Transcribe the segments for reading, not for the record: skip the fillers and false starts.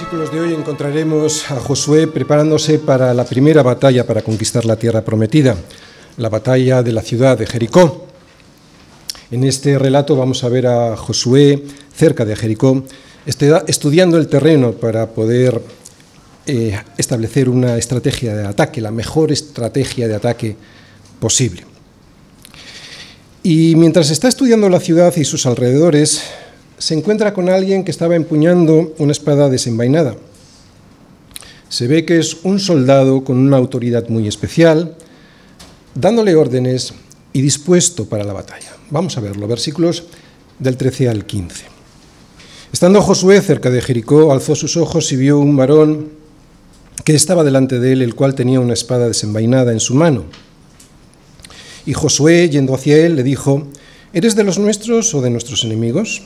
versículos de hoy encontraremos a Josué preparándose para la primera batalla para conquistar la tierra prometida, la batalla de la ciudad de Jericó. En este relato vamos a ver a Josué cerca de Jericó, estudiando el terreno para poder establecer una estrategia de ataque, la mejor estrategia de ataque posible. Y mientras está estudiando la ciudad y sus alrededores, se encuentra con alguien que estaba empuñando una espada desenvainada. Se ve que es un soldado con una autoridad muy especial, dándole órdenes y dispuesto para la batalla. Vamos a verlo, versículos del 13 al 15. Estando Josué cerca de Jericó, alzó sus ojos y vio un varón que estaba delante de él, el cual tenía una espada desenvainada en su mano. Y Josué, yendo hacia él, le dijo: ¿Eres de los nuestros o de nuestros enemigos?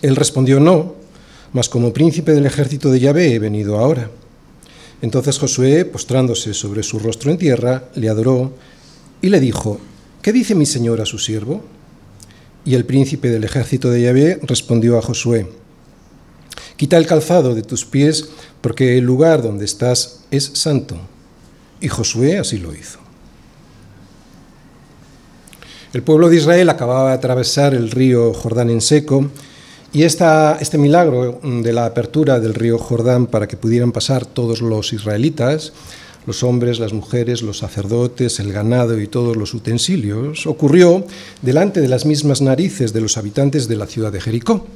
Él respondió: no, mas como príncipe del ejército de Yahvé he venido ahora. Entonces Josué, postrándose sobre su rostro en tierra, le adoró y le dijo: ¿qué dice mi señor a su siervo? Y el príncipe del ejército de Yahvé respondió a Josué: quita el calzado de tus pies, porque el lugar donde estás es santo. Y Josué así lo hizo. El pueblo de Israel acababa de atravesar el río Jordán en seco, y este milagro de la apertura del río Jordán para que pudieran pasar todos los israelitas, los hombres, las mujeres, los sacerdotes, el ganado y todos los utensilios, ocurrió delante de las mismas narices de los habitantes de la ciudad de Jericó.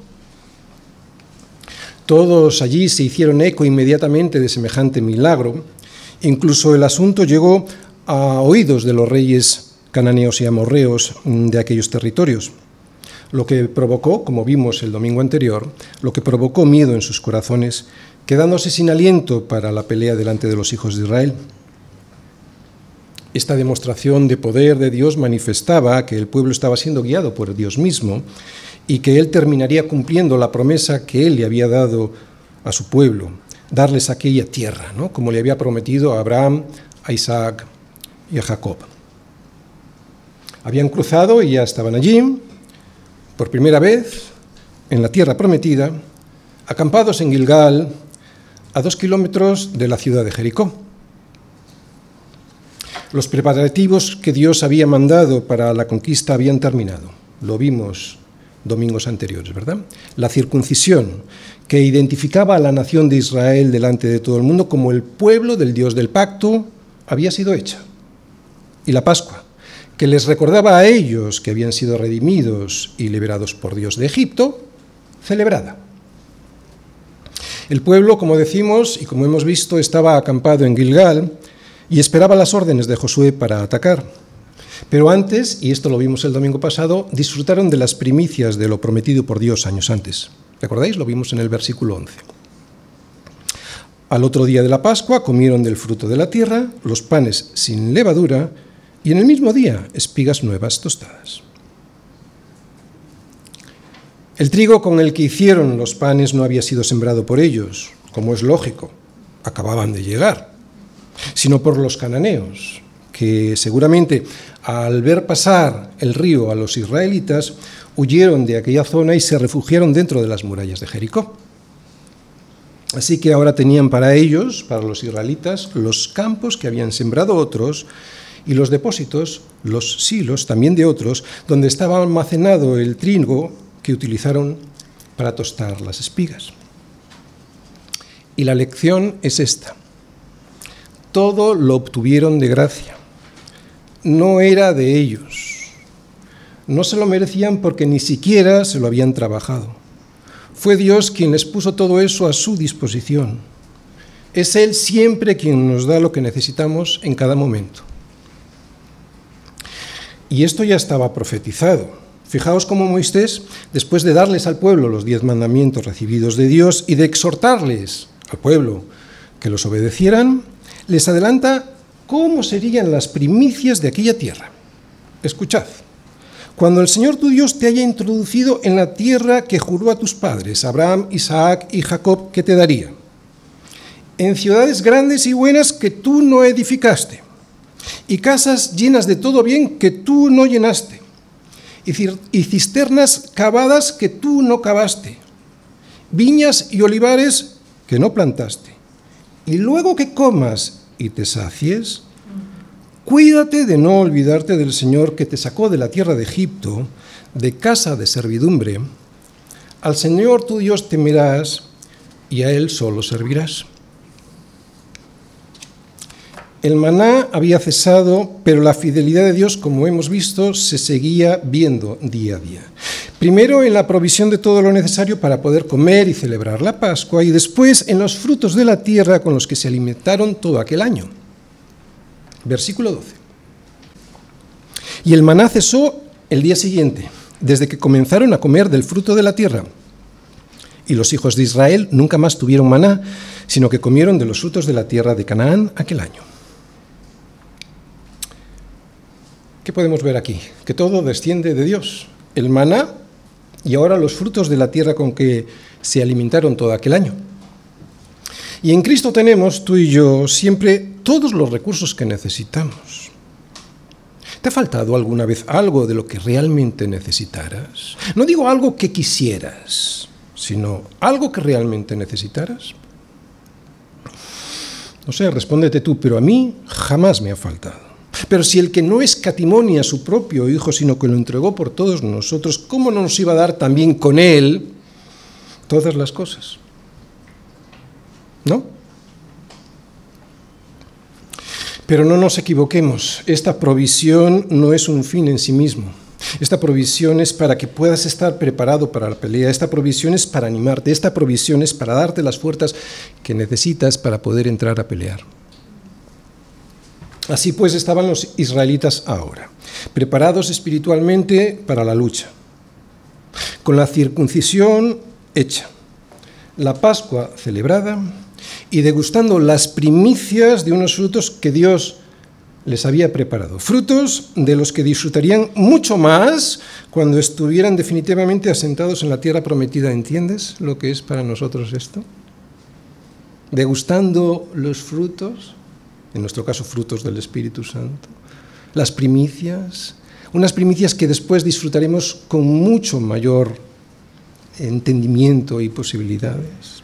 Todos allí se hicieron eco inmediatamente de semejante milagro. Incluso el asunto llegó a oídos de los reyes cananeos y amorreos de aquellos territorios, lo que provocó, como vimos el domingo anterior, lo que provocó miedo en sus corazones, quedándose sin aliento para la pelea delante de los hijos de Israel. Esta demostración de poder de Dios manifestaba que el pueblo estaba siendo guiado por Dios mismo y que Él terminaría cumpliendo la promesa que Él le había dado a su pueblo, darles aquella tierra, ¿no?, como le había prometido a Abraham, a Isaac y a Jacob. Habían cruzado y ya estaban allí, por primera vez, en la tierra prometida, acampados en Gilgal, a 2 kilómetros de la ciudad de Jericó. Los preparativos que Dios había mandado para la conquista habían terminado. Lo vimos domingos anteriores, ¿verdad? La circuncisión, que identificaba a la nación de Israel delante de todo el mundo como el pueblo del Dios del pacto, había sido hecha. Y la Pascua, que les recordaba a ellos que habían sido redimidos y liberados por Dios de Egipto, celebrada. El pueblo, como decimos y como hemos visto, estaba acampado en Gilgal y esperaba las órdenes de Josué para atacar. Pero antes, y esto lo vimos el domingo pasado, disfrutaron de las primicias de lo prometido por Dios años antes. ¿Recordáis? Lo vimos en el versículo 11. Al otro día de la Pascua comieron del fruto de la tierra, los panes sin levadura, y en el mismo día espigas nuevas tostadas. El trigo con el que hicieron los panes no había sido sembrado por ellos, como es lógico, acababan de llegar, sino por los cananeos, que seguramente al ver pasar el río a los israelitas, huyeron de aquella zona y se refugiaron dentro de las murallas de Jericó. Así que ahora tenían para ellos, para los israelitas, los campos que habían sembrado otros, y los depósitos, los silos también de otros, donde estaba almacenado el trigo que utilizaron para tostar las espigas. Y la lección es esta: todo lo obtuvieron de gracia, no era de ellos, no se lo merecían porque ni siquiera se lo habían trabajado. Fue Dios quien les puso todo eso a su disposición. Es Él siempre quien nos da lo que necesitamos en cada momento. Y esto ya estaba profetizado. Fijaos cómo Moisés, después de darles al pueblo los 10 mandamientos recibidos de Dios y de exhortarles al pueblo que los obedecieran, les adelanta cómo serían las primicias de aquella tierra. Escuchad: cuando el Señor tu Dios te haya introducido en la tierra que juró a tus padres, Abraham, Isaac y Jacob, que te daría, en ciudades grandes y buenas que tú no edificaste, y casas llenas de todo bien que tú no llenaste, y cisternas cavadas que tú no cavaste, viñas y olivares que no plantaste, y luego que comas y te sacies, cuídate de no olvidarte del Señor que te sacó de la tierra de Egipto, de casa de servidumbre. Al Señor tu Dios temerás y a Él solo servirás. El maná había cesado, pero la fidelidad de Dios, como hemos visto, se seguía viendo día a día. Primero en la provisión de todo lo necesario para poder comer y celebrar la Pascua, y después en los frutos de la tierra con los que se alimentaron todo aquel año. Versículo 12. Y el maná cesó el día siguiente, desde que comenzaron a comer del fruto de la tierra. Y los hijos de Israel nunca más tuvieron maná, sino que comieron de los frutos de la tierra de Canaán aquel año. ¿Qué podemos ver aquí? Que todo desciende de Dios. El maná y ahora los frutos de la tierra con que se alimentaron todo aquel año. Y en Cristo tenemos, tú y yo, siempre todos los recursos que necesitamos. ¿Te ha faltado alguna vez algo de lo que realmente necesitaras? No digo algo que quisieras, sino algo que realmente necesitaras. No sé, respóndete tú, pero a mí jamás me ha faltado. Pero si el que no escatimó ni a su propio Hijo, sino que lo entregó por todos nosotros, ¿cómo no nos iba a dar también con Él todas las cosas? ¿No? Pero no nos equivoquemos, esta provisión no es un fin en sí mismo. Esta provisión es para que puedas estar preparado para la pelea, esta provisión es para animarte, esta provisión es para darte las fuerzas que necesitas para poder entrar a pelear. Así pues estaban los israelitas ahora, preparados espiritualmente para la lucha, con la circuncisión hecha, la Pascua celebrada y degustando las primicias de unos frutos que Dios les había preparado, frutos de los que disfrutarían mucho más cuando estuvieran definitivamente asentados en la tierra prometida. ¿Entiendes lo que es para nosotros esto? Degustando los frutos, en nuestro caso frutos del Espíritu Santo, las primicias, unas primicias que después disfrutaremos con mucho mayor entendimiento y posibilidades.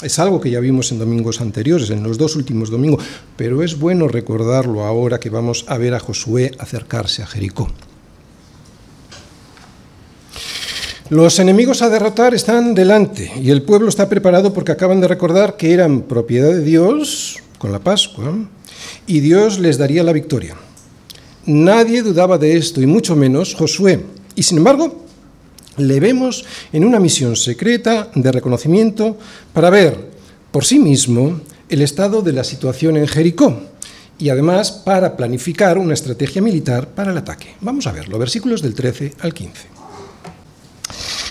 Es algo que ya vimos en domingos anteriores, en los 2 últimos domingos, pero es bueno recordarlo ahora que vamos a ver a Josué acercarse a Jericó. Los enemigos a derrotar están delante y el pueblo está preparado porque acaban de recordar que eran propiedad de Dios con la Pascua y Dios les daría la victoria. Nadie dudaba de esto y mucho menos Josué. Y sin embargo, le vemos en una misión secreta de reconocimiento para ver por sí mismo el estado de la situación en Jericó y además para planificar una estrategia militar para el ataque. Vamos a verlo, versículos del 13 al 15.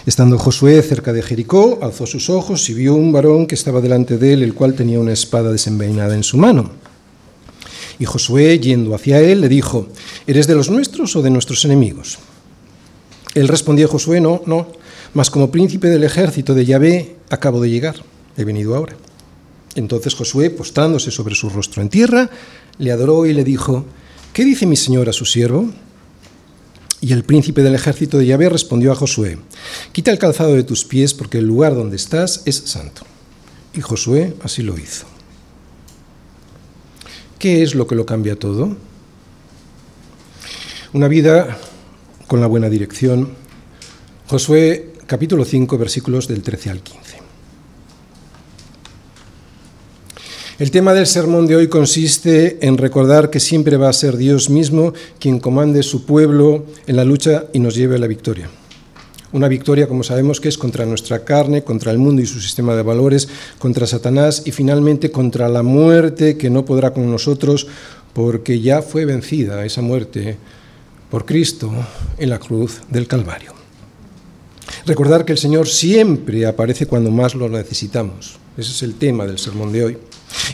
Estando Josué cerca de Jericó, alzó sus ojos y vio un varón que estaba delante de él, el cual tenía una espada desenvainada en su mano. Y Josué, yendo hacia él, le dijo: ¿Eres de los nuestros o de nuestros enemigos? Él respondió a Josué: No, mas como príncipe del ejército de Yahvé acabo de llegar, he venido ahora. Entonces Josué, postrándose sobre su rostro en tierra, le adoró y le dijo: ¿Qué dice mi señor a su siervo? Y el príncipe del ejército de Yahvé respondió a Josué: Quita el calzado de tus pies, porque el lugar donde estás es santo. Y Josué así lo hizo. ¿Qué es lo que lo cambia todo? Una vida con la buena dirección. Josué capítulo 5, versículos del 13 al 15. El tema del sermón de hoy consiste en recordar que siempre va a ser Dios mismo quien comande su pueblo en la lucha y nos lleve a la victoria. Una victoria, como sabemos, que es contra nuestra carne, contra el mundo y su sistema de valores, contra Satanás y finalmente contra la muerte que no podrá con nosotros porque ya fue vencida esa muerte por Cristo en la cruz del Calvario. Recordar que el Señor siempre aparece cuando más lo necesitamos. Ese es el tema del sermón de hoy.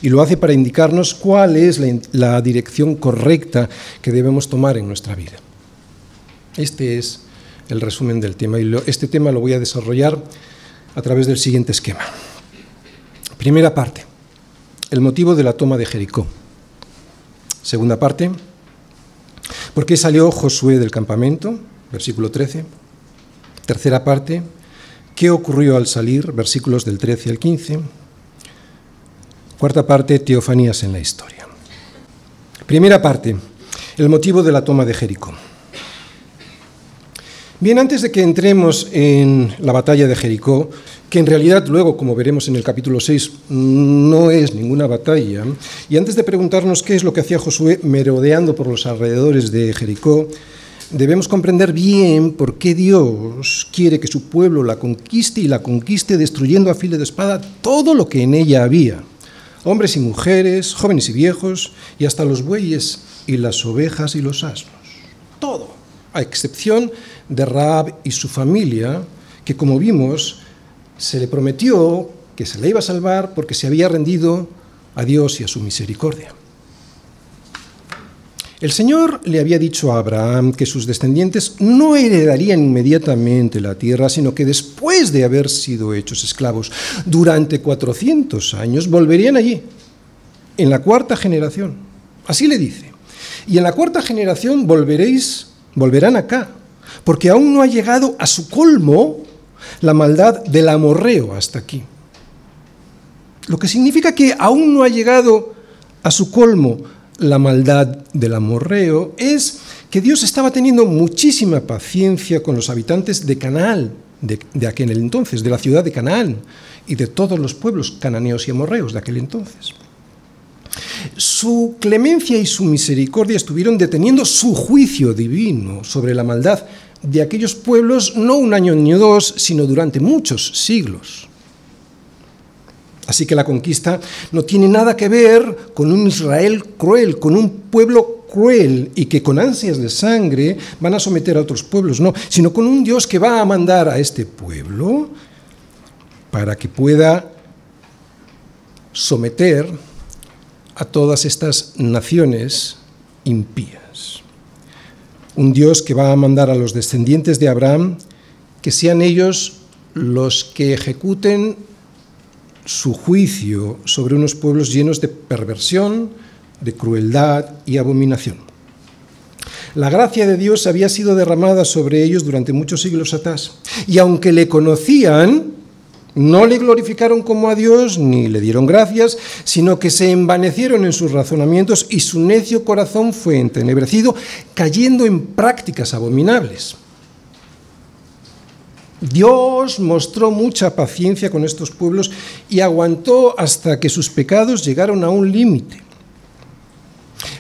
Y lo hace para indicarnos cuál es la dirección correcta que debemos tomar en nuestra vida. Este es el resumen del tema y este tema lo voy a desarrollar a través del siguiente esquema. Primera parte, el motivo de la toma de Jericó. Segunda parte, ¿por qué salió Josué del campamento? Versículo 13. Tercera parte, ¿qué ocurrió al salir? Versículos del 13 al 15. Cuarta parte, teofanías en la historia. Primera parte, el motivo de la toma de Jericó. Bien, antes de que entremos en la batalla de Jericó, que en realidad luego, como veremos en el capítulo 6, no es ninguna batalla, y antes de preguntarnos qué es lo que hacía Josué merodeando por los alrededores de Jericó, debemos comprender bien por qué Dios quiere que su pueblo la conquiste y la conquiste destruyendo a filo de espada todo lo que en ella había. Hombres y mujeres, jóvenes y viejos, y hasta los bueyes y las ovejas y los asnos. Todo, a excepción de Rahab y su familia, que como vimos, se le prometió que se la iba a salvar porque se había rendido a Dios y a su misericordia. El Señor le había dicho a Abraham que sus descendientes no heredarían inmediatamente la tierra, sino que después de haber sido hechos esclavos durante 400 años, volverían allí, en la cuarta generación. Así le dice. Y en la cuarta generación volverán acá, porque aún no ha llegado a su colmo la maldad del amorreo hasta aquí. Lo que significa que aún no ha llegado a su colmo la maldad del amorreo es que Dios estaba teniendo muchísima paciencia con los habitantes de Canaán, de aquel entonces, de la ciudad de Canaán y de todos los pueblos cananeos y amorreos de aquel entonces. Su clemencia y su misericordia estuvieron deteniendo su juicio divino sobre la maldad de aquellos pueblos, no un año ni dos, sino durante muchos siglos. Así que la conquista no tiene nada que ver con un Israel cruel, con un pueblo cruel y que con ansias de sangre van a someter a otros pueblos, no, sino con un Dios que va a mandar a este pueblo para que pueda someter a todas estas naciones impías. Un Dios que va a mandar a los descendientes de Abraham que sean ellos los que ejecuten su juicio sobre unos pueblos llenos de perversión, de crueldad y abominación. La gracia de Dios había sido derramada sobre ellos durante muchos siglos atrás, y aunque le conocían, no le glorificaron como a Dios ni le dieron gracias, sino que se envanecieron en sus razonamientos y su necio corazón fue entenebrecido, cayendo en prácticas abominables. Dios mostró mucha paciencia con estos pueblos y aguantó hasta que sus pecados llegaron a un límite.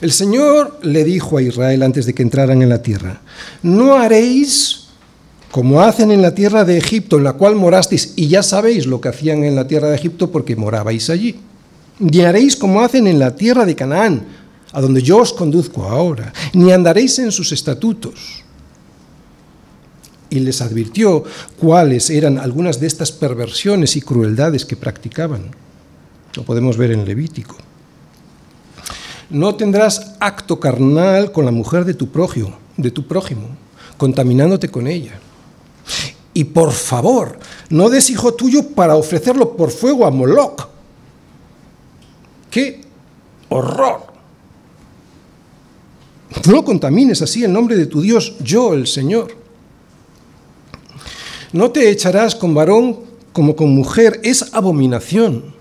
El Señor le dijo a Israel antes de que entraran en la tierra: no haréis como hacen en la tierra de Egipto, en la cual morasteis, y ya sabéis lo que hacían en la tierra de Egipto porque morabais allí. Ni haréis como hacen en la tierra de Canaán, a donde yo os conduzco ahora, ni andaréis en sus estatutos. Y les advirtió cuáles eran algunas de estas perversiones y crueldades que practicaban. Lo podemos ver en Levítico. No tendrás acto carnal con la mujer de tu prójimo, contaminándote con ella. Y por favor, no des hijo tuyo para ofrecerlo por fuego a Moloc. ¡Qué horror! No contamines así el nombre de tu Dios, yo, el Señor. No te echarás con varón como con mujer, es abominación.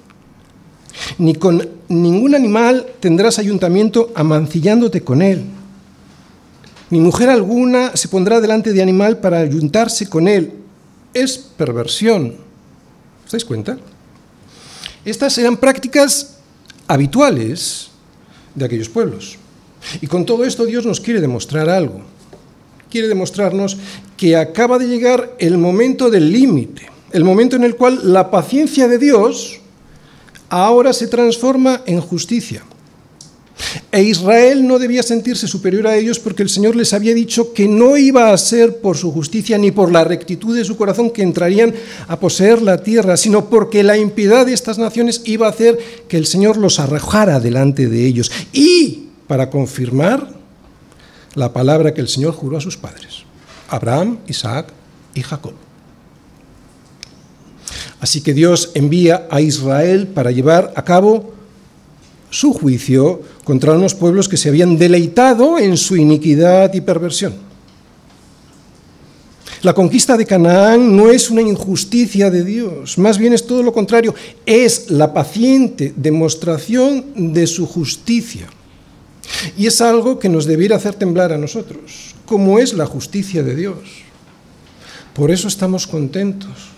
Ni con ningún animal tendrás ayuntamiento amancillándote con él. Ni mujer alguna se pondrá delante de animal para ayuntarse con él. Es perversión. ¿Os dais cuenta? Estas eran prácticas habituales de aquellos pueblos. Y con todo esto Dios nos quiere demostrar algo. Quiere demostrarnos que acaba de llegar el momento del límite, el momento en el cual la paciencia de Dios ahora se transforma en justicia. E Israel no debía sentirse superior a ellos porque el Señor les había dicho que no iba a ser por su justicia ni por la rectitud de su corazón que entrarían a poseer la tierra, sino porque la impiedad de estas naciones iba a hacer que el Señor los arrojara delante de ellos. Y para confirmar la palabra que el Señor juró a sus padres, Abraham, Isaac y Jacob. Así que Dios envía a Israel para llevar a cabo su juicio contra unos pueblos que se habían deleitado en su iniquidad y perversión. La conquista de Canaán no es una injusticia de Dios, más bien es todo lo contrario, es la paciente demostración de su justicia. Y es algo que nos debiera hacer temblar a nosotros, como es la justicia de Dios. Por eso estamos contentos,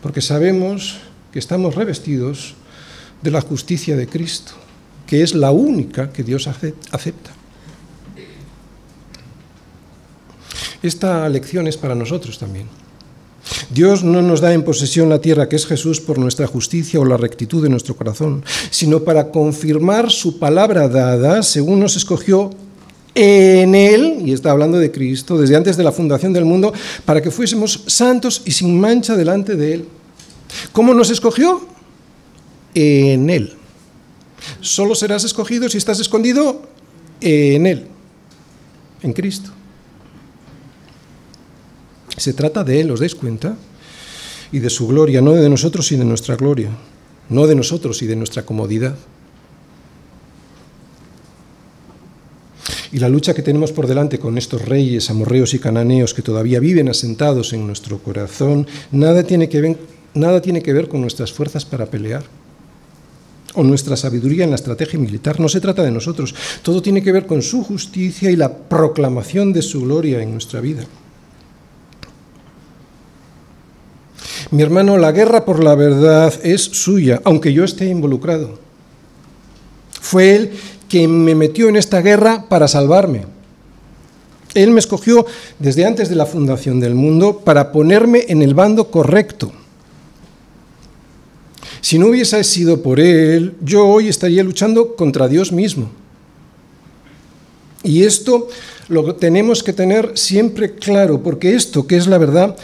porque sabemos que estamos revestidos de la justicia de Cristo, que es la única que Dios acepta. Esta lección es para nosotros también. Dios no nos da en posesión la tierra que es Jesús por nuestra justicia o la rectitud de nuestro corazón, sino para confirmar su palabra dada según nos escogió en Él, y está hablando de Cristo, desde antes de la fundación del mundo, para que fuésemos santos y sin mancha delante de Él. ¿Cómo nos escogió? En Él. Solo serás escogido si estás escondido en Él, en Cristo. Se trata de Él, ¿os dais cuenta? Y de su gloria, no de nosotros y de nuestra gloria, no de nosotros y de nuestra comodidad. Y la lucha que tenemos por delante con estos reyes amorreos y cananeos que todavía viven asentados en nuestro corazón, nada tiene que ver con nuestras fuerzas para pelear o nuestra sabiduría en la estrategia militar. No se trata de nosotros, todo tiene que ver con su justicia y la proclamación de su gloria en nuestra vida. Mi hermano, la guerra por la verdad es suya, aunque yo esté involucrado. Fue Él quien me metió en esta guerra para salvarme. Él me escogió desde antes de la fundación del mundo para ponerme en el bando correcto. Si no hubiese sido por Él, yo hoy estaría luchando contra Dios mismo. Y esto lo tenemos que tener siempre claro, porque esto, que es la verdad,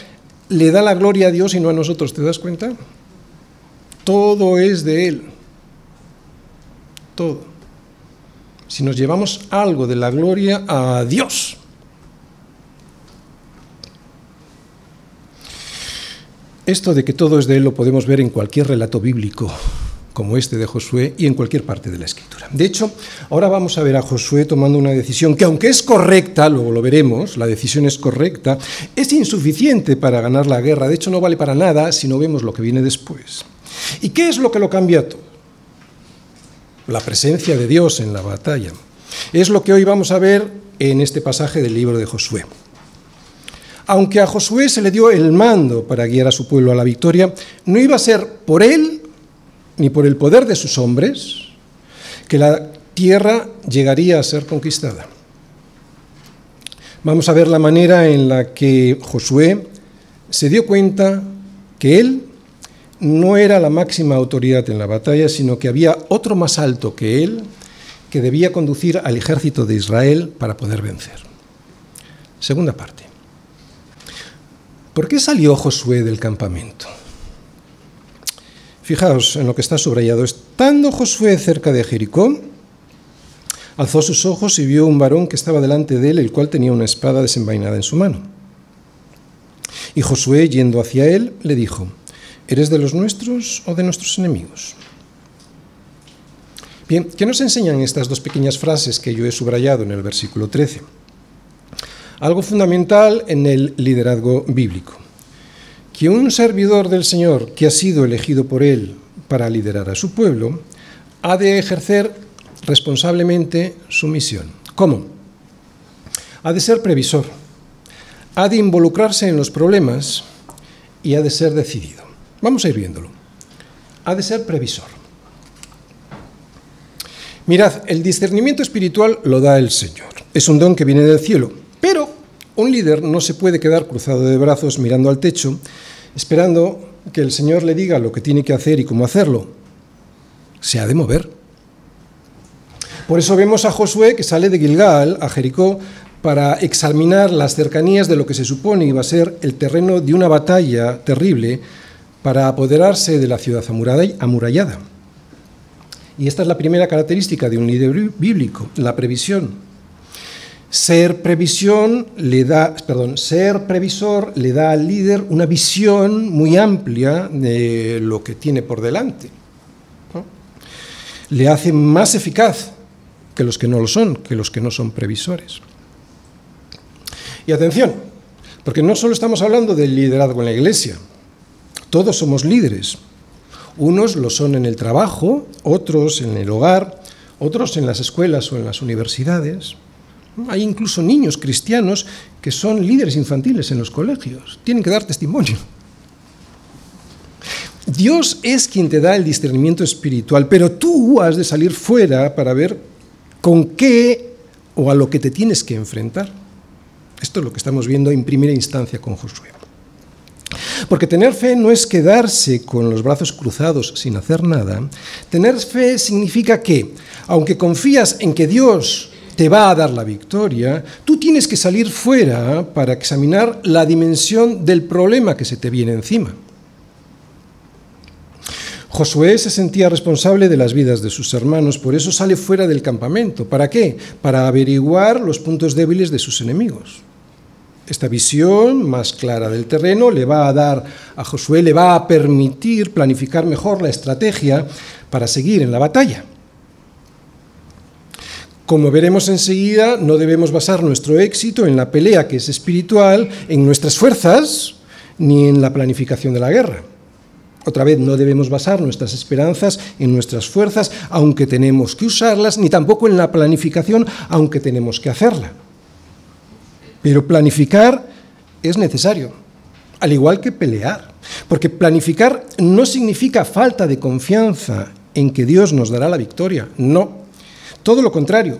le da la gloria a Dios y no a nosotros, ¿te das cuenta? Todo es de Él. Todo. Si nos llevamos algo de la gloria a Dios. Esto de que todo es de Él lo podemos ver en cualquier relato bíblico, como este de Josué, y en cualquier parte de la Escritura. De hecho, ahora vamos a ver a Josué tomando una decisión que, aunque es correcta, luego lo veremos, la decisión es correcta, es insuficiente para ganar la guerra. De hecho, no vale para nada si no vemos lo que viene después. ¿Y qué es lo que lo cambia todo? La presencia de Dios en la batalla. Es lo que hoy vamos a ver en este pasaje del libro de Josué. Aunque a Josué se le dio el mando para guiar a su pueblo a la victoria, no iba a ser por él ni por el poder de sus hombres que la tierra llegaría a ser conquistada. Vamos a ver la manera en la que Josué se dio cuenta que él no era la máxima autoridad en la batalla, sino que había otro más alto que él que debía conducir al ejército de Israel para poder vencer. Segunda parte. ¿Por qué salió Josué del campamento? Fijaos en lo que está subrayado. Estando Josué cerca de Jericó, alzó sus ojos y vio un varón que estaba delante de él, el cual tenía una espada desenvainada en su mano. Y Josué, yendo hacia él, le dijo: ¿eres de los nuestros o de nuestros enemigos? Bien, ¿qué nos enseñan estas dos pequeñas frases que yo he subrayado en el versículo 13? Algo fundamental en el liderazgo bíblico. Que un servidor del Señor que ha sido elegido por Él para liderar a su pueblo, ha de ejercer responsablemente su misión. ¿Cómo? Ha de ser previsor, ha de involucrarse en los problemas y ha de ser decidido. Vamos a ir viéndolo. Ha de ser previsor. Mirad, el discernimiento espiritual lo da el Señor. Es un don que viene del cielo, pero un líder no se puede quedar cruzado de brazos mirando al techo, esperando que el Señor le diga lo que tiene que hacer y cómo hacerlo. Se ha de mover. Por eso vemos a Josué que sale de Gilgal a Jericó para examinar las cercanías de lo que se supone iba a ser el terreno de una batalla terrible para apoderarse de la ciudad amurallada. Y esta es la primera característica de un líder bíblico, la previsión. Ser previsor le da al líder una visión muy amplia de lo que tiene por delante, ¿no? Le hace más eficaz que los que no lo son, que los que no son previsores. Y atención, Porque no solo estamos hablando del liderazgo en la iglesia, todos somos líderes. Unos lo son en el trabajo, otros en el hogar, otros en las escuelas o en las universidades. Hay incluso niños cristianos que son líderes infantiles en los colegios. Tienen que dar testimonio. Dios es quien te da el discernimiento espiritual, pero tú has de salir fuera para ver con qué o a lo que te tienes que enfrentar. Esto es lo que estamos viendo en primera instancia con Josué. Porque tener fe no es quedarse con los brazos cruzados sin hacer nada. Tener fe significa que, aunque confías en que Dios te va a dar la victoria, tú tienes que salir fuera para examinar la dimensión del problema que se te viene encima. Josué se sentía responsable de las vidas de sus hermanos, por eso sale fuera del campamento. ¿Para qué? Para averiguar los puntos débiles de sus enemigos. Esta visión más clara del terreno le va a dar a Josué, le va a permitir planificar mejor la estrategia para seguir en la batalla. Como veremos enseguida, no debemos basar nuestro éxito en la pelea que es espiritual, en nuestras fuerzas, ni en la planificación de la guerra. Otra vez, no debemos basar nuestras esperanzas en nuestras fuerzas, aunque tenemos que usarlas, ni tampoco en la planificación, aunque tenemos que hacerla. Pero planificar es necesario, al igual que pelear, porque planificar no significa falta de confianza en que Dios nos dará la victoria, no, todo lo contrario.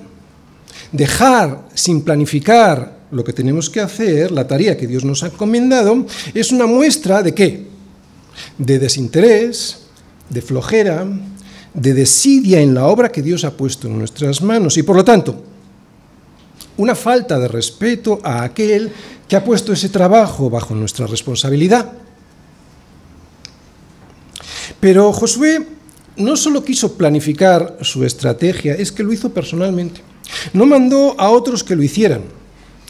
Dejar sin planificar lo que tenemos que hacer, la tarea que Dios nos ha encomendado, es una muestra ¿de qué? De desinterés, de flojera, de desidia en la obra que Dios ha puesto en nuestras manos y, por lo tanto, una falta de respeto a aquel que ha puesto ese trabajo bajo nuestra responsabilidad. Pero Josué no solo quiso planificar su estrategia, es que lo hizo personalmente. No mandó a otros que lo hicieran.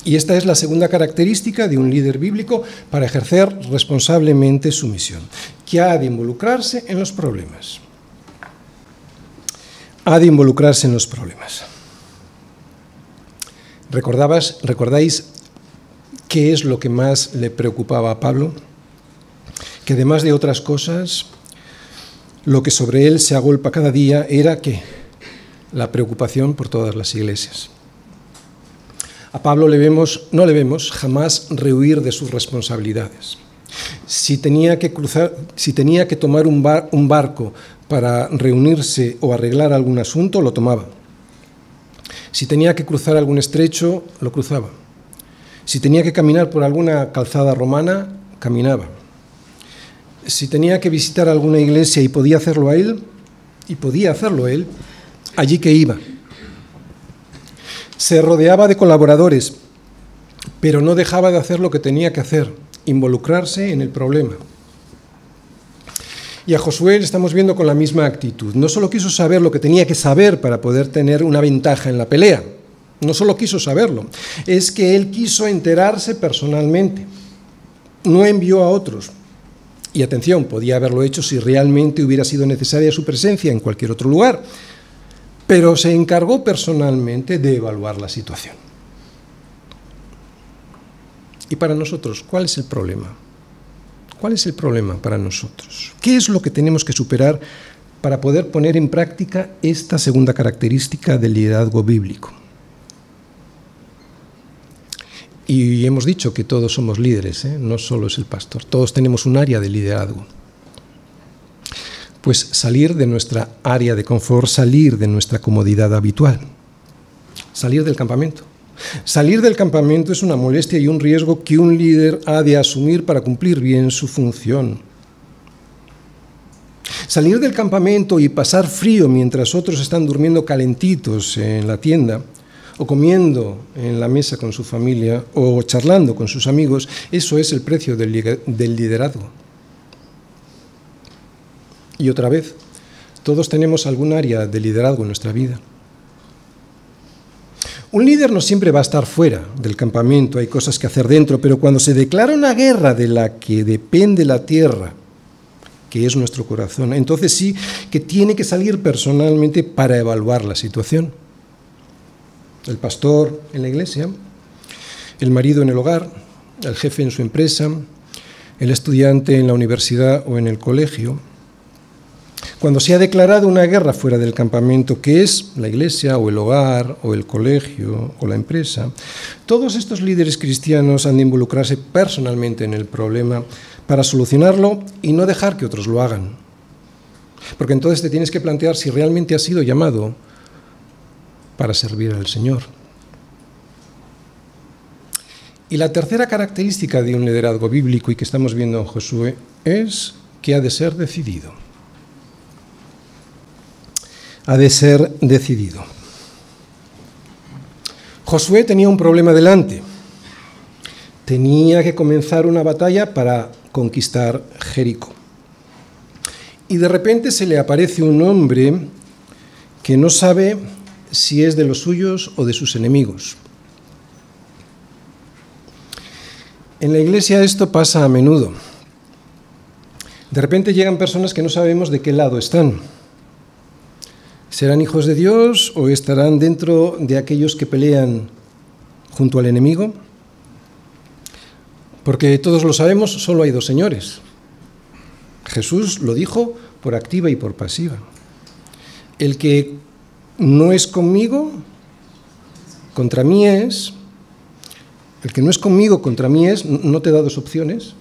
Y esta es la segunda característica de un líder bíblico para ejercer responsablemente su misión, que ha de involucrarse en los problemas. Ha de involucrarse en los problemas. ¿Recordáis qué es lo que más le preocupaba a Pablo? Que además de otras cosas, lo que sobre él se agolpa cada día era ¿qué? La preocupación por todas las iglesias. A Pablo no le vemos jamás rehuir de sus responsabilidades. Si tenía que tomar un barco para reunirse o arreglar algún asunto, lo tomaba. Si tenía que cruzar algún estrecho, lo cruzaba. Si tenía que caminar por alguna calzada romana, caminaba. Si tenía que visitar alguna iglesia y podía hacerlo él, allí que iba. Se rodeaba de colaboradores, pero no dejaba de hacer lo que tenía que hacer, involucrarse en el problema. Y a Josué le estamos viendo con la misma actitud. No solo quiso saber lo que tenía que saber para poder tener una ventaja en la pelea, no solo quiso saberlo, es que él quiso enterarse personalmente. No envió a otros. Y atención, podía haberlo hecho si realmente hubiera sido necesaria su presencia en cualquier otro lugar, pero se encargó personalmente de evaluar la situación. Y para nosotros, ¿cuál es el problema? ¿Cuál es el problema para nosotros? ¿Qué es lo que tenemos que superar para poder poner en práctica esta segunda característica del liderazgo bíblico? Y hemos dicho que todos somos líderes, no solo es el pastor, todos tenemos un área de liderazgo. Pues salir de nuestra área de confort, salir de nuestra comodidad habitual, salir del campamento. Salir del campamento es una molestia y un riesgo que un líder ha de asumir para cumplir bien su función. Salir del campamento y pasar frío mientras otros están durmiendo calentitos en la tienda, o comiendo en la mesa con su familia, o charlando con sus amigos, eso es el precio del liderazgo. Y otra vez, todos tenemos algún área de liderazgo en nuestra vida. Un líder no siempre va a estar fuera del campamento, hay cosas que hacer dentro, pero cuando se declara una guerra de la que depende la tierra, que es nuestro corazón, entonces sí que tiene que salir personalmente para evaluar la situación. El pastor en la iglesia, el marido en el hogar, el jefe en su empresa, el estudiante en la universidad o en el colegio. Cuando se ha declarado una guerra fuera del campamento, que es la iglesia o el hogar o el colegio o la empresa, todos estos líderes cristianos han de involucrarse personalmente en el problema para solucionarlo y no dejar que otros lo hagan. Porque entonces te tienes que plantear si realmente has sido llamado para servir al Señor. Y la tercera característica de un liderazgo bíblico y que estamos viendo en Josué es que ha de ser decidido. Ha de ser decidido. Josué tenía un problema delante. Tenía que comenzar una batalla para conquistar Jericó. Y de repente se le aparece un hombre que no sabe si es de los suyos o de sus enemigos. En la iglesia esto pasa a menudo. De repente llegan personas que no sabemos de qué lado están. ¿Serán hijos de Dios o estarán dentro de aquellos que pelean junto al enemigo? Porque todos lo sabemos, solo hay dos señores. Jesús lo dijo por activa y por pasiva. El que no es conmigo, contra mí es. El que no es conmigo, contra mí es. No te da dos opciones.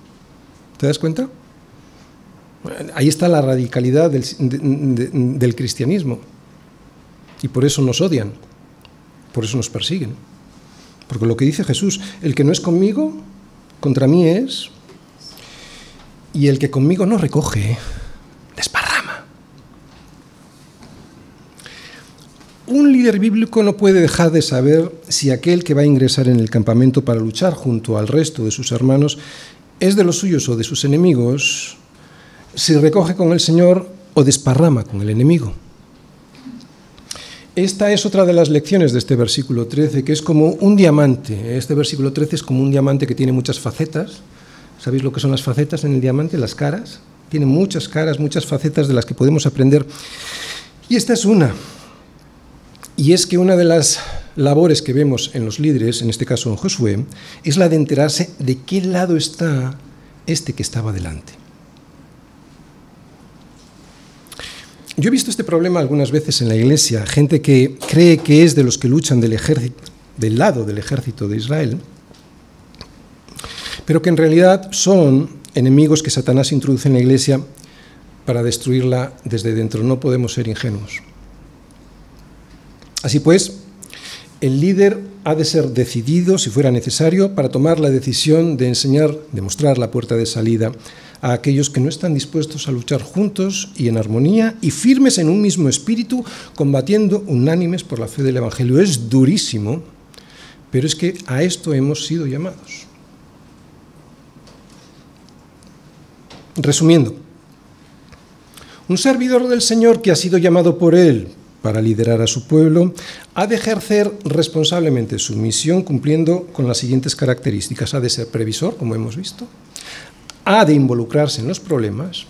¿Te das cuenta? Ahí está la radicalidad del cristianismo. Y por eso nos odian, por eso nos persiguen. Porque lo que dice Jesús, el que no es conmigo, contra mí es, y el que conmigo no recoge, desparrama. Un líder bíblico no puede dejar de saber si aquel que va a ingresar en el campamento para luchar junto al resto de sus hermanos es de los suyos o de sus enemigos, si recoge con el Señor o desparrama con el enemigo. Esta es otra de las lecciones de este versículo 13, que es como un diamante. Este versículo 13 es como un diamante que tiene muchas facetas. ¿Sabéis lo que son las facetas en el diamante? Las caras. Tiene muchas caras, muchas facetas de las que podemos aprender. Y esta es una. Y es que una de las labores que vemos en los líderes, en este caso en Josué, es la de enterarse de qué lado está este que estaba delante. Yo he visto este problema algunas veces en la iglesia, gente que cree que es de los que luchan del lado del ejército de Israel, pero que en realidad son enemigos que Satanás introduce en la iglesia para destruirla desde dentro. No podemos ser ingenuos. Así pues, el líder ha de ser decidido, si fuera necesario, para tomar la decisión de enseñar, de mostrar la puerta de salida a aquellos que no están dispuestos a luchar juntos y en armonía y firmes en un mismo espíritu, combatiendo unánimes por la fe del Evangelio. Es durísimo, pero es que a esto hemos sido llamados. Resumiendo, un servidor del Señor que ha sido llamado por Él para liderar a su pueblo, ha de ejercer responsablemente su misión cumpliendo con las siguientes características. Ha de ser previsor, como hemos visto, ha de involucrarse en los problemas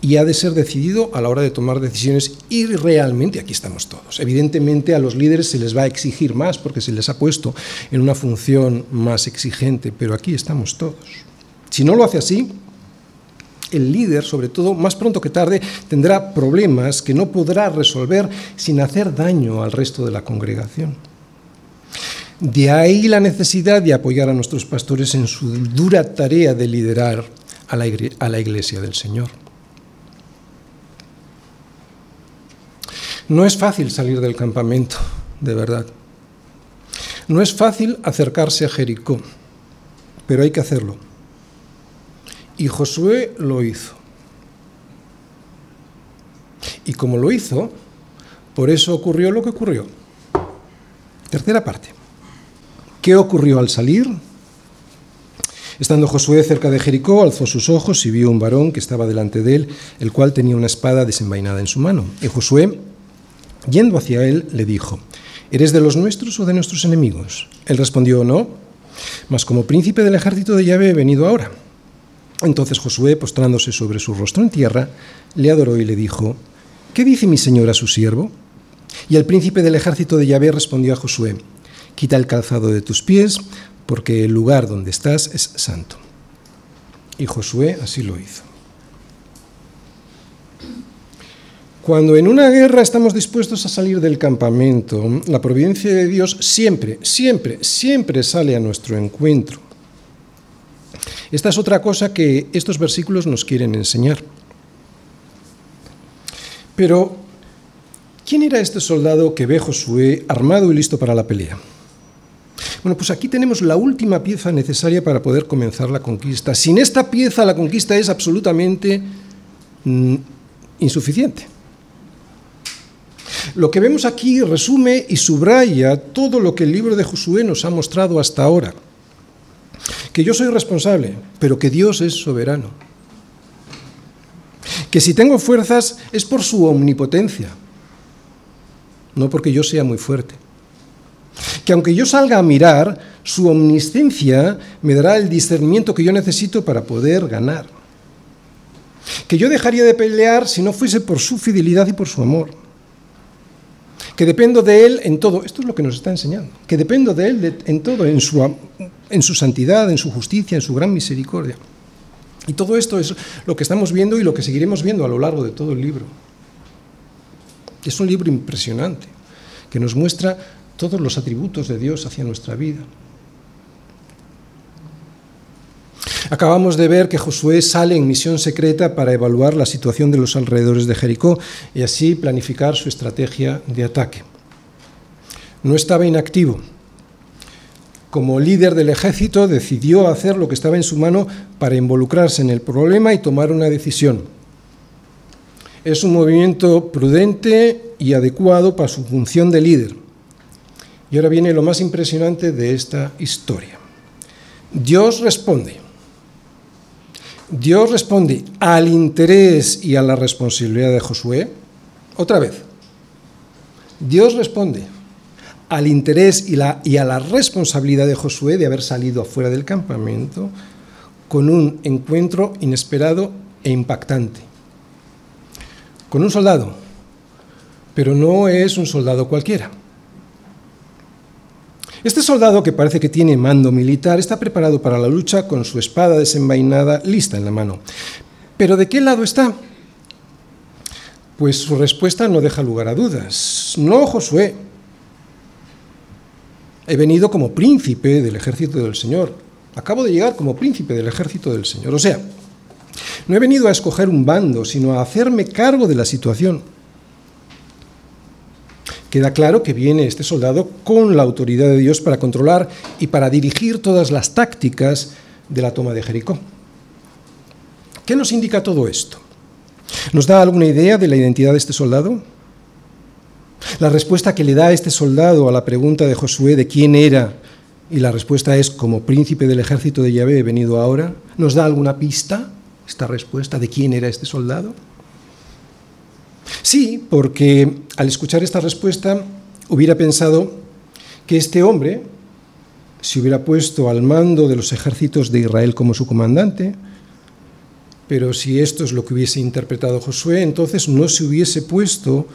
y ha de ser decidido a la hora de tomar decisiones. Y realmente aquí estamos todos. Evidentemente a los líderes se les va a exigir más porque se les ha puesto en una función más exigente, pero aquí estamos todos. Si no lo hace así, el líder, sobre todo, más pronto que tarde, tendrá problemas que no podrá resolver sin hacer daño al resto de la congregación. De ahí la necesidad de apoyar a nuestros pastores en su dura tarea de liderar a la iglesia del Señor. No es fácil salir del campamento, de verdad. No es fácil acercarse a Jericó, pero hay que hacerlo. Y Josué lo hizo. Y como lo hizo, por eso ocurrió lo que ocurrió. Tercera parte. ¿Qué ocurrió al salir? Estando Josué cerca de Jericó, alzó sus ojos y vio un varón que estaba delante de él, el cual tenía una espada desenvainada en su mano. Y Josué, yendo hacia él, le dijo: ¿Eres de los nuestros o de nuestros enemigos? Él respondió: no, mas como príncipe del ejército de Yahvé he venido ahora. Entonces Josué, postrándose sobre su rostro en tierra, le adoró y le dijo: ¿Qué dice mi señor a su siervo? Y el príncipe del ejército de Yahvé respondió a Josué: Quita el calzado de tus pies, porque el lugar donde estás es santo. Y Josué así lo hizo. Cuando en una guerra estamos dispuestos a salir del campamento, la providencia de Dios siempre sale a nuestro encuentro. Esta es otra cosa que estos versículos nos quieren enseñar. Pero, ¿quién era este soldado que ve Josué armado y listo para la pelea? Bueno, pues aquí tenemos la última pieza necesaria para poder comenzar la conquista. Sin esta pieza, la conquista es absolutamente insuficiente. Lo que vemos aquí resume y subraya todo lo que el libro de Josué nos ha mostrado hasta ahora. Que yo soy responsable, pero que Dios es soberano. Que si tengo fuerzas es por su omnipotencia, no porque yo sea muy fuerte. Que aunque yo salga a mirar, su omnisciencia me dará el discernimiento que yo necesito para poder ganar. Que yo dejaría de pelear si no fuese por su fidelidad y por su amor. Que dependo de Él en todo. Esto es lo que nos está enseñando. Que dependo de Él en todo, en su santidad, en su justicia, en su gran misericordia. Y todo esto es lo que estamos viendo y lo que seguiremos viendo a lo largo de todo el libro. Es un libro impresionante, que nos muestra todos los atributos de Dios hacia nuestra vida. Acabamos de ver que Josué sale en misión secreta para evaluar la situación de los alrededores de Jericó y así planificar su estrategia de ataque. No estaba inactivo. Como líder del ejército, decidió hacer lo que estaba en su mano para involucrarse en el problema y tomar una decisión. Es un movimiento prudente y adecuado para su función de líder. Y ahora viene lo más impresionante de esta historia. Dios responde al interés y a la responsabilidad de Josué. Otra vez, Dios responde al interés y a la responsabilidad de Josué de haber salido afuera del campamento con un encuentro inesperado e impactante. Con un soldado, pero no es un soldado cualquiera. Este soldado, que parece que tiene mando militar, está preparado para la lucha con su espada desenvainada lista en la mano. ¿Pero de qué lado está? Pues su respuesta no deja lugar a dudas. No, Josué. He venido como príncipe del ejército del Señor. Acabo de llegar como príncipe del ejército del Señor. O sea, no he venido a escoger un bando, sino a hacerme cargo de la situación. Queda claro que viene este soldado con la autoridad de Dios para controlar y para dirigir todas las tácticas de la toma de Jericó. ¿Qué nos indica todo esto? ¿Nos da alguna idea de la identidad de este soldado? La respuesta que le da este soldado a la pregunta de Josué de quién era, y la respuesta es como príncipe del ejército de Yahvé he venido ahora, ¿nos da alguna pista esta respuesta de quién era este soldado? Sí, porque al escuchar esta respuesta hubiera pensado que este hombre se hubiera puesto al mando de los ejércitos de Israel como su comandante, pero si esto es lo que hubiese interpretado Josué, entonces no se hubiese puesto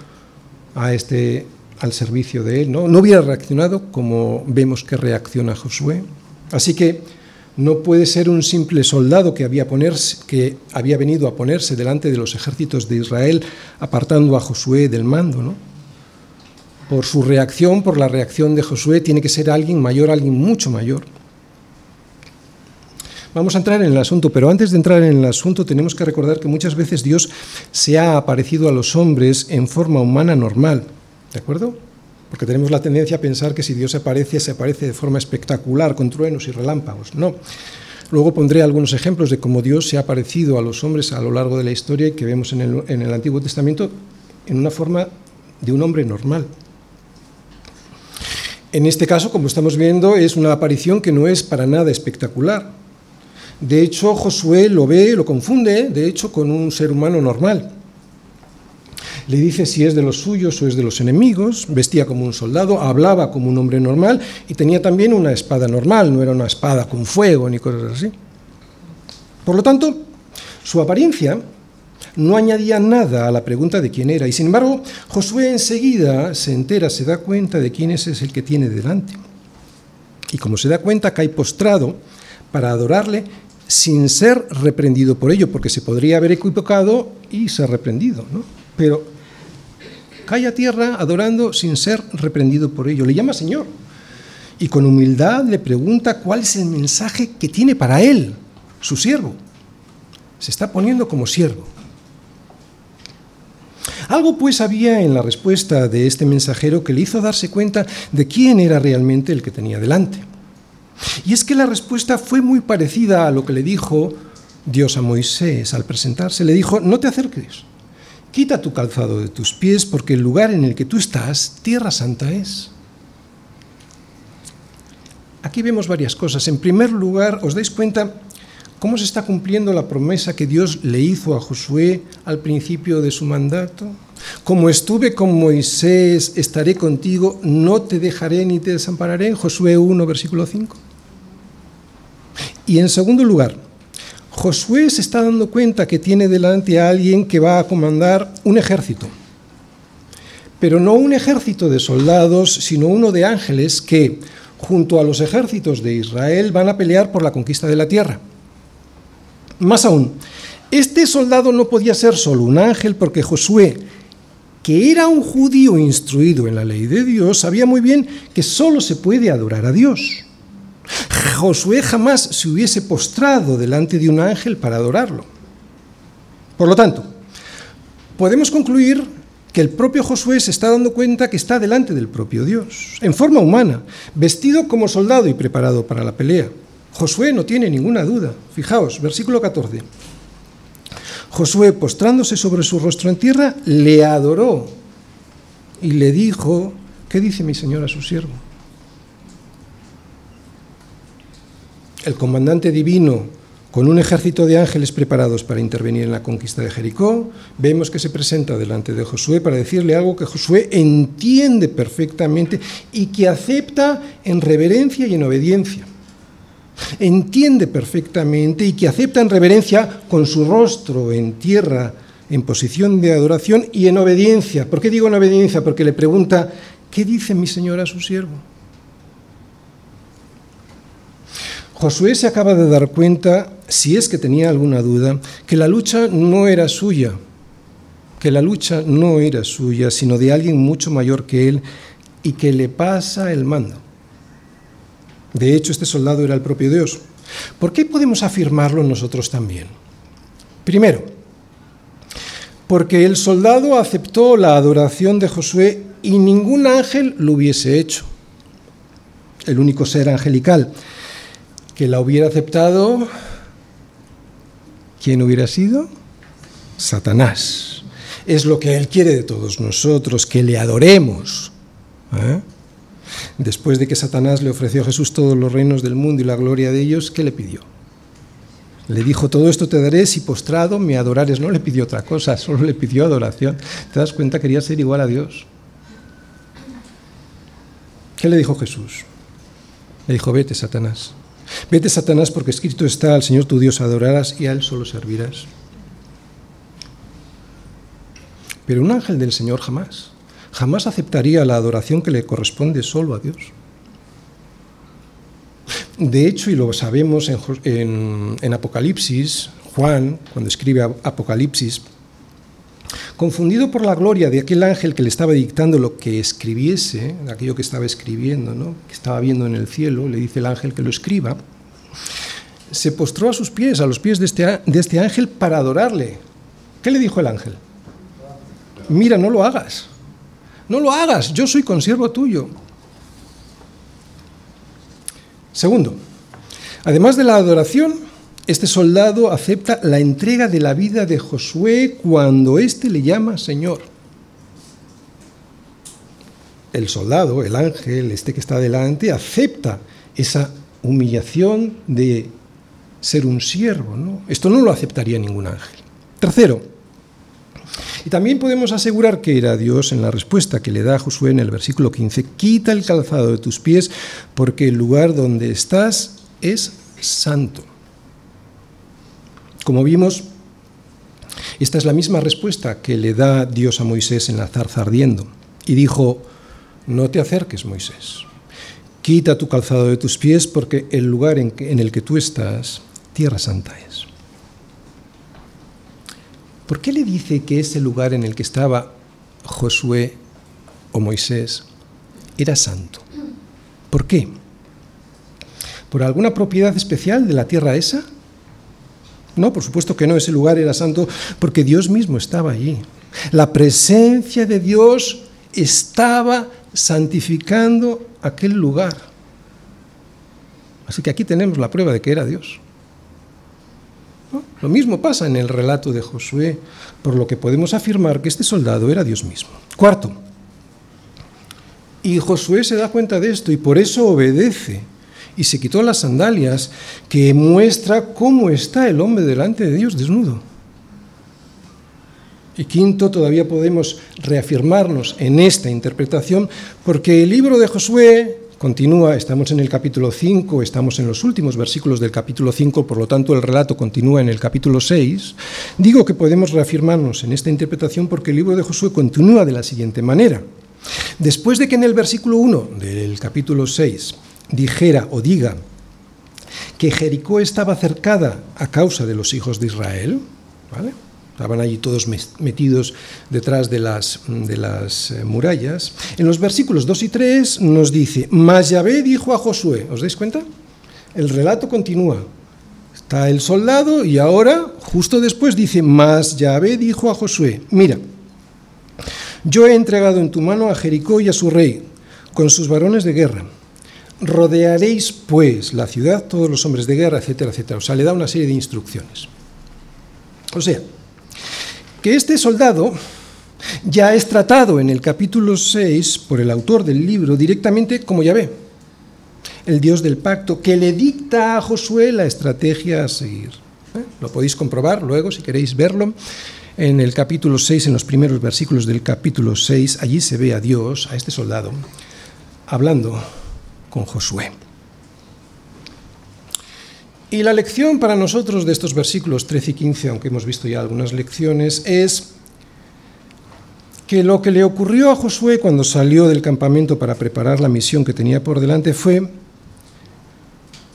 al servicio de él, ¿no? No hubiera reaccionado como vemos que reacciona Josué. Así que no puede ser un simple soldado que había venido a ponerse delante de los ejércitos de Israel, apartando a Josué del mando, ¿no? Por su reacción, por la reacción de Josué, tiene que ser alguien mayor, alguien mucho mayor. Vamos a entrar en el asunto, pero antes de entrar en el asunto tenemos que recordar que muchas veces Dios se ha aparecido a los hombres en forma humana normal, ¿de acuerdo? Porque tenemos la tendencia a pensar que si Dios se aparece de forma espectacular, con truenos y relámpagos. No. Luego pondré algunos ejemplos de cómo Dios se ha aparecido a los hombres a lo largo de la historia y que vemos en el Antiguo Testamento en una forma de un hombre normal. En este caso, como estamos viendo, es una aparición que no es para nada espectacular. De hecho, Josué lo confunde, de hecho, con un ser humano normal. Le dice si es de los suyos o es de los enemigos, vestía como un soldado, hablaba como un hombre normal y tenía también una espada normal, no era una espada con fuego ni cosas así. Por lo tanto, su apariencia no añadía nada a la pregunta de quién era, y sin embargo, Josué enseguida se da cuenta de quién es el que tiene delante. y como se da cuenta cae postrado para adorarle sin ser reprendido por ello, porque se podría haber equivocado y ser reprendido, ¿no? Pero cae a tierra adorando sin ser reprendido por ello. Le llama Señor y con humildad le pregunta cuál es el mensaje que tiene para él, su siervo. Se está poniendo como siervo. Algo pues había en la respuesta de este mensajero que le hizo darse cuenta de quién era realmente el que tenía delante. Y es que la respuesta fue muy parecida a lo que le dijo Dios a Moisés al presentarse. Le dijo: no te acerques, quita tu calzado de tus pies, porque el lugar en el que tú estás, tierra santa es. Aquí vemos varias cosas. En primer lugar, ¿os dais cuenta cómo se está cumpliendo la promesa que Dios le hizo a Josué al principio de su mandato? Como estuve con Moisés, estaré contigo, no te dejaré ni te desampararé, en Josué 1, versículo 5. Y en segundo lugar, Josué se está dando cuenta que tiene delante a alguien que va a comandar un ejército, pero no un ejército de soldados, sino uno de ángeles que, junto a los ejércitos de Israel, van a pelear por la conquista de la tierra. Más aún, este soldado no podía ser solo un ángel, porque Josué, que era un judío instruido en la ley de Dios, sabía muy bien que solo se puede adorar a Dios. Josué jamás se hubiese postrado delante de un ángel para adorarlo. Por lo tanto, podemos concluir que el propio Josué se está dando cuenta que está delante del propio Dios, en forma humana, vestido como soldado y preparado para la pelea. Josué no tiene ninguna duda. Fijaos, versículo 14. Josué, postrándose sobre su rostro en tierra, le adoró y le dijo: ¿qué dice mi señor a su siervo? El comandante divino, con un ejército de ángeles preparados para intervenir en la conquista de Jericó, vemos que se presenta delante de Josué para decirle algo que Josué entiende perfectamente y que acepta en reverencia y en obediencia. Entiende perfectamente y que acepta en reverencia, con su rostro en tierra, en posición de adoración y en obediencia. ¿Por qué digo en obediencia? Porque le pregunta: ¿qué dice mi señor a su siervo? Josué se acaba de dar cuenta, si es que tenía alguna duda, que la lucha no era suya, sino de alguien mucho mayor que él y que le pasa el mando. De hecho, este soldado era el propio Dios. ¿Por qué podemos afirmarlo nosotros también? Primero, porque el soldado aceptó la adoración de Josué y ningún ángel lo hubiese hecho. El único ser angelical que la hubiera aceptado, ¿quién hubiera sido? Satanás. Es lo que él quiere de todos nosotros, que le adoremos. Después de que Satanás le ofreció a Jesús todos los reinos del mundo y la gloria de ellos, ¿qué le pidió? Le dijo: todo esto te daré si postrado me adorares. No le pidió otra cosa, solo le pidió adoración. ¿Te das cuenta? Quería ser igual a Dios. ¿Qué le dijo Jesús? Le dijo: vete, Satanás. Vete, Satanás, porque escrito está: al Señor tu Dios adorarás y a Él solo servirás. Pero un ángel del Señor jamás aceptaría la adoración que le corresponde solo a Dios. De hecho, y lo sabemos en Apocalipsis, Juan, cuando escribe Apocalipsis, confundido por la gloria de aquel ángel que le estaba dictando lo que escribiese, aquello que estaba escribiendo, ¿no?, que estaba viendo en el cielo, le dice el ángel que lo escriba, se postró a sus pies, a los pies de este ángel, para adorarle. ¿Qué le dijo el ángel? Mira, no lo hagas, yo soy consiervo tuyo. Segundo, además de la adoración, este soldado acepta la entrega de la vida de Josué cuando éste le llama Señor. El soldado, el ángel, que está delante, acepta esa humillación de ser un siervo, ¿no? Esto no lo aceptaría ningún ángel. Tercero, y también podemos asegurar que era Dios en la respuesta que le da a Josué en el versículo 15: quita el calzado de tus pies, porque el lugar donde estás es santo. Como vimos, esta es la misma respuesta que le da Dios a Moisés en la zarza ardiendo. Y dijo: no te acerques, Moisés, quita tu calzado de tus pies, porque el lugar en el que tú estás, tierra santa es. ¿Por qué le dice que ese lugar en el que estaba Josué o Moisés era santo? ¿Por qué? ¿Por alguna propiedad especial de la tierra esa? No, por supuesto que no, ese lugar era santo porque Dios mismo estaba allí. La presencia de Dios estaba santificando aquel lugar. Así que aquí tenemos la prueba de que era Dios. ¿No? Lo mismo pasa en el relato de Josué, por lo que podemos afirmar que este soldado era Dios mismo. Cuarto, y Josué se da cuenta de esto y por eso obedece y se quitó las sandalias, que muestra cómo está el hombre delante de Dios desnudo. Y quinto, todavía podemos reafirmarnos en esta interpretación, porque el libro de Josué continúa, estamos en el capítulo 5, estamos en los últimos versículos del capítulo 5, por lo tanto el relato continúa en el capítulo 6. Digo que podemos reafirmarnos en esta interpretación porque el libro de Josué continúa de la siguiente manera. Después de que en el versículo 1 del capítulo 6 dijera o diga que Jericó estaba cercada a causa de los hijos de Israel, ¿vale? Estaban allí todos metidos detrás de las murallas. En los versículos 2 y 3 nos dice, mas Yahvé dijo a Josué, ¿os dais cuenta? El relato continúa. Está el soldado y ahora, justo después dice, mas Yahvé dijo a Josué, mira, yo he entregado en tu mano a Jericó y a su rey, con sus varones de guerra. Rodearéis, pues, la ciudad, todos los hombres de guerra, etcétera, etcétera. O sea, le da una serie de instrucciones. O sea, que este soldado ya es tratado en el capítulo 6 por el autor del libro directamente como Yahvé, el Dios del pacto, que le dicta a Josué la estrategia a seguir. Lo podéis comprobar luego si queréis verlo. En el capítulo 6, en los primeros versículos del capítulo 6, allí se ve a Dios, a este soldado, hablando con Josué. Y la lección para nosotros de estos versículos 13 y 15, aunque hemos visto ya algunas lecciones, es que lo que le ocurrió a Josué cuando salió del campamento para preparar la misión que tenía por delante fue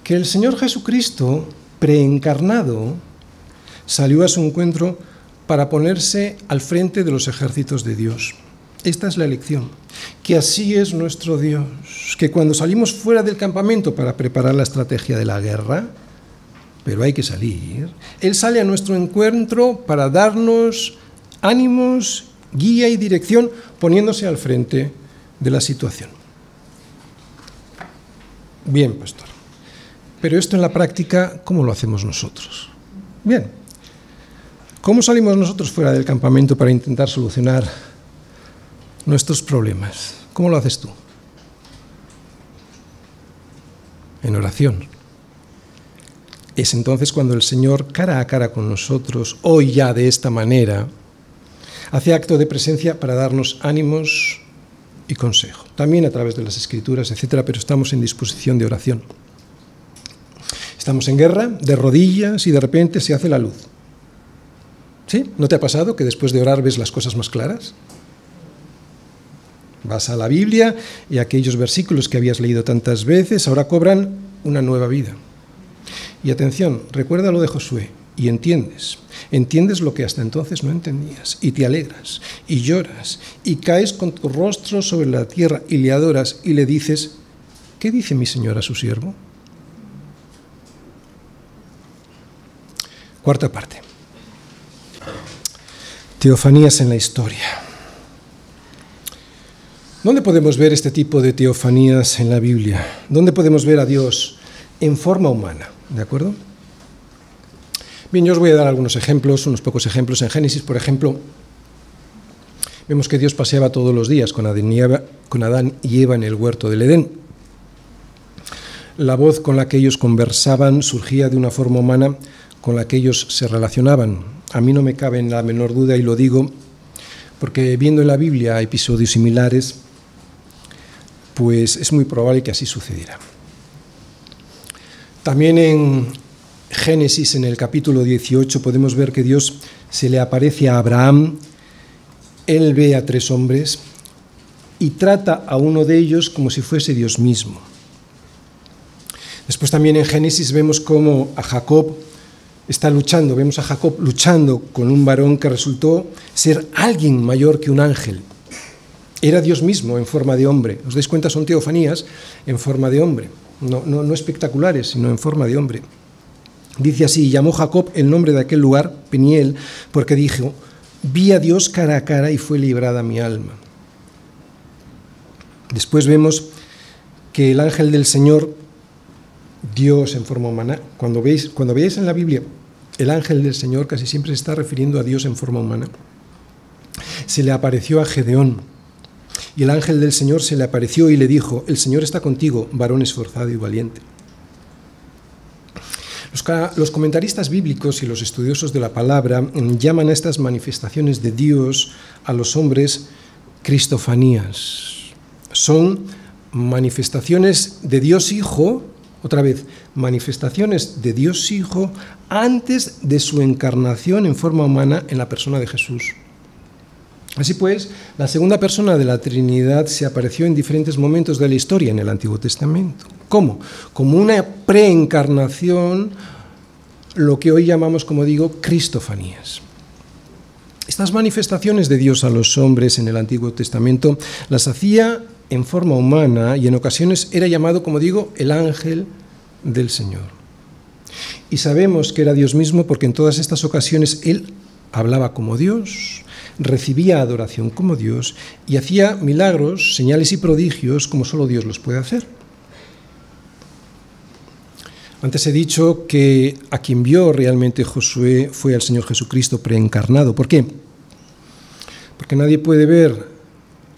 que el Señor Jesucristo, preencarnado, salió a su encuentro para ponerse al frente de los ejércitos de Dios. Esta es la lección, que así es nuestro Dios, que cuando salimos fuera del campamento para preparar la estrategia de la guerra, pero hay que salir, Él sale a nuestro encuentro para darnos ánimos, guía y dirección, poniéndose al frente de la situación. Bien, pastor. Pero esto en la práctica, ¿cómo lo hacemos nosotros? Bien. ¿Cómo salimos nosotros fuera del campamento para intentar solucionar nuestros problemas? ¿Cómo lo haces tú? En oración. Es entonces cuando el Señor, cara a cara con nosotros, hoy ya de esta manera, hace acto de presencia para darnos ánimos y consejo. También a través de las Escrituras, etcétera, pero estamos en disposición de oración. Estamos en guerra, de rodillas, y de repente se hace la luz. ¿Sí? ¿No te ha pasado que después de orar ves las cosas más claras? Vas a la Biblia y aquellos versículos que habías leído tantas veces ahora cobran una nueva vida. Y atención, recuerda lo de Josué y entiendes lo que hasta entonces no entendías y te alegras y lloras y caes con tu rostro sobre la tierra y le adoras y le dices, ¿qué dice mi Señor a su siervo? Cuarta parte. Teofanías en la historia. ¿Dónde podemos ver este tipo de teofanías en la Biblia? ¿Dónde podemos ver a Dios en forma humana? ¿De acuerdo? Bien, yo os voy a dar algunos ejemplos, unos pocos ejemplos. En Génesis, por ejemplo, vemos que Dios paseaba todos los días con Adán y Eva en el huerto del Edén. La voz con la que ellos conversaban surgía de una forma humana con la que ellos se relacionaban. A mí no me cabe en la menor duda, y lo digo porque viendo en la Biblia episodios similares, pues es muy probable que así sucediera. También en Génesis, en el capítulo 18, podemos ver que Dios se le aparece a Abraham. Él ve a 3 hombres y trata a uno de ellos como si fuese Dios mismo. Después también en Génesis vemos cómo a Jacob está luchando, vemos a Jacob luchando con un varón que resultó ser alguien mayor que un ángel. Era Dios mismo en forma de hombre. ¿Os dais cuenta? Son teofanías en forma de hombre. No espectaculares, sino en forma de hombre. Dice así: llamó Jacob el nombre de aquel lugar Peniel, porque dijo: vi a Dios cara a cara y fue librada mi alma. Después vemos que el ángel del Señor, Dios en forma humana, cuando veáis en la Biblia el ángel del Señor, casi siempre se está refiriendo a Dios en forma humana. Se le apareció a Gedeón, y el ángel del Señor se le apareció y le dijo: el Señor está contigo, varón esforzado y valiente. Los comentaristas bíblicos y los estudiosos de la palabra llaman a estas manifestaciones de Dios a los hombres cristofanías. Son manifestaciones de Dios Hijo, otra vez, manifestaciones de Dios Hijo antes de su encarnación en forma humana en la persona de Jesús. Así pues, la segunda persona de la Trinidad se apareció en diferentes momentos de la historia en el Antiguo Testamento. ¿Cómo? Como una preencarnación, lo que hoy llamamos, como digo, cristofanías. Estas manifestaciones de Dios a los hombres en el Antiguo Testamento las hacía en forma humana y en ocasiones era llamado, como digo, el ángel del Señor. Y sabemos que era Dios mismo porque en todas estas ocasiones Él hablaba como Dios, recibía adoración como Dios y hacía milagros, señales y prodigios como solo Dios los puede hacer. Antes he dicho que a quien vio realmente Josué fue al Señor Jesucristo preencarnado. ¿Por qué? Porque nadie puede ver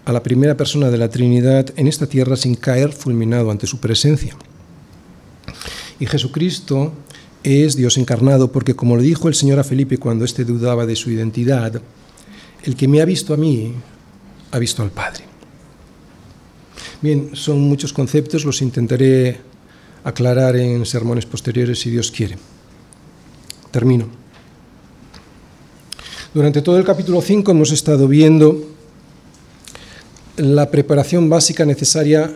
a la primera persona de la Trinidad en esta tierra sin caer fulminado ante su presencia. Y Jesucristo es Dios encarnado porque, como le dijo el Señor a Felipe cuando éste dudaba de su identidad, el que me ha visto a mí, ha visto al Padre. Bien, son muchos conceptos, los intentaré aclarar en sermones posteriores si Dios quiere. Termino. Durante todo el capítulo 5 hemos estado viendo la preparación básica necesaria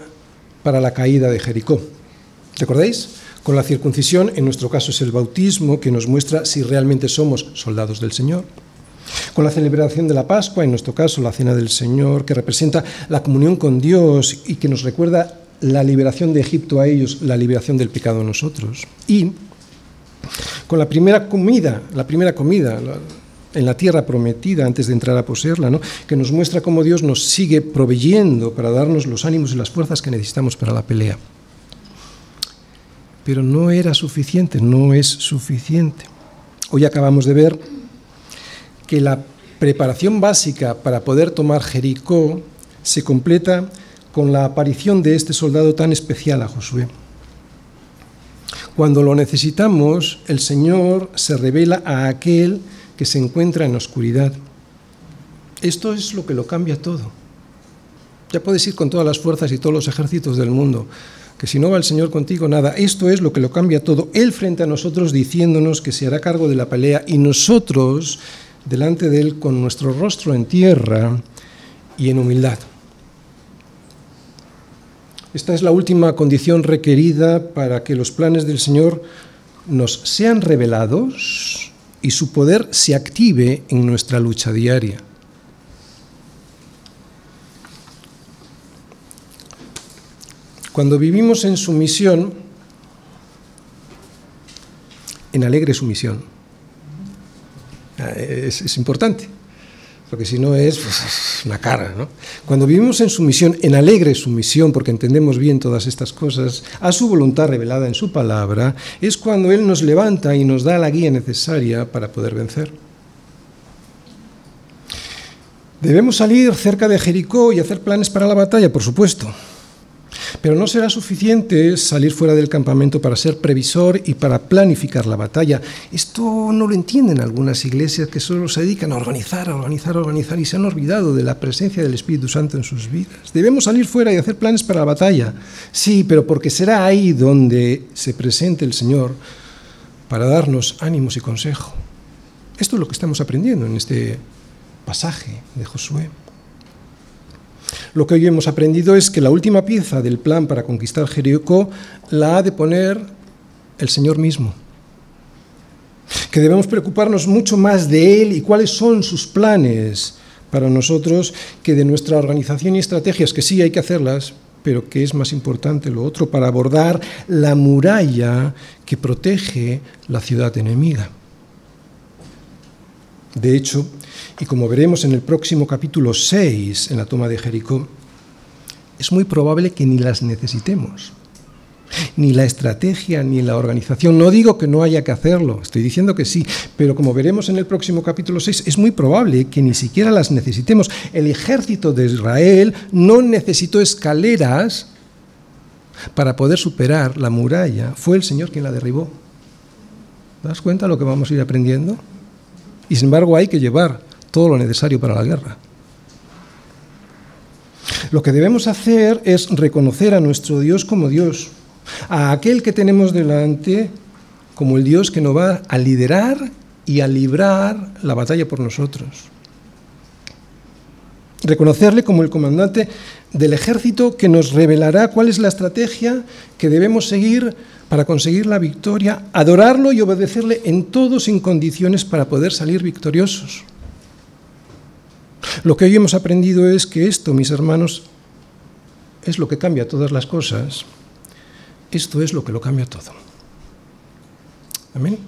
para la caída de Jericó. ¿Recordáis? Con la circuncisión, en nuestro caso es el bautismo, que nos muestra si realmente somos soldados del Señor. Con la celebración de la Pascua, en nuestro caso la Cena del Señor, que representa la comunión con Dios y que nos recuerda la liberación de Egipto a ellos, la liberación del pecado a nosotros. Y con la primera comida en la tierra prometida antes de entrar a poseerla, ¿no?, que nos muestra cómo Dios nos sigue proveyendo para darnos los ánimos y las fuerzas que necesitamos para la pelea. Pero no era suficiente, no es suficiente. Hoy acabamos de ver que la preparación básica para poder tomar Jericó se completa con la aparición de este soldado tan especial a Josué. Cuando lo necesitamos, el Señor se revela a aquel que se encuentra en la oscuridad. Esto es lo que lo cambia todo. Ya puedes ir con todas las fuerzas y todos los ejércitos del mundo, que si no va el Señor contigo, nada. Esto es lo que lo cambia todo. Él frente a nosotros diciéndonos que se hará cargo de la pelea y nosotros delante de Él con nuestro rostro en tierra y en humildad. Esta es la última condición requerida para que los planes del Señor nos sean revelados y su poder se active en nuestra lucha diaria. Cuando vivimos en sumisión, en alegre sumisión, es importante, porque si no es una cara, ¿no? Cuando vivimos en sumisión, en alegre sumisión, porque entendemos bien todas estas cosas, a su voluntad revelada en su palabra, es cuando Él nos levanta y nos da la guía necesaria para poder vencer. Debemos salir cerca de Jericó y hacer planes para la batalla, por supuesto. Pero no será suficiente salir fuera del campamento para ser previsor y para planificar la batalla. Esto no lo entienden algunas iglesias que solo se dedican a organizar y se han olvidado de la presencia del Espíritu Santo en sus vidas. Debemos salir fuera y hacer planes para la batalla. Sí, pero porque será ahí donde se presente el Señor para darnos ánimos y consejo. Esto es lo que estamos aprendiendo en este pasaje de Josué. Lo que hoy hemos aprendido es que la última pieza del plan para conquistar Jericó la ha de poner el Señor mismo. Que debemos preocuparnos mucho más de Él y cuáles son sus planes para nosotros que de nuestra organización y estrategias, que sí hay que hacerlas, pero que es más importante lo otro para abordar la muralla que protege la ciudad enemiga. De hecho, y como veremos en el próximo capítulo 6, en la toma de Jericó, es muy probable que ni las necesitemos. Ni la estrategia, ni la organización. No digo que no haya que hacerlo, estoy diciendo que sí, pero como veremos en el próximo capítulo 6, es muy probable que ni siquiera las necesitemos. El ejército de Israel no necesitó escaleras para poder superar la muralla. Fue el Señor quien la derribó. ¿Te das cuenta de lo que vamos a ir aprendiendo? Y sin embargo hay que llevar todo lo necesario para la guerra. Lo que debemos hacer es reconocer a nuestro Dios como Dios, a aquel que tenemos delante como el Dios que nos va a liderar y a librar la batalla por nosotros. Reconocerle como el comandante del ejército que nos revelará cuál es la estrategia que debemos seguir para conseguir la victoria, adorarlo y obedecerle en todo sin condiciones para poder salir victoriosos. Lo que hoy hemos aprendido es que esto, mis hermanos, es lo que cambia todas las cosas. Esto es lo que lo cambia todo. Amén.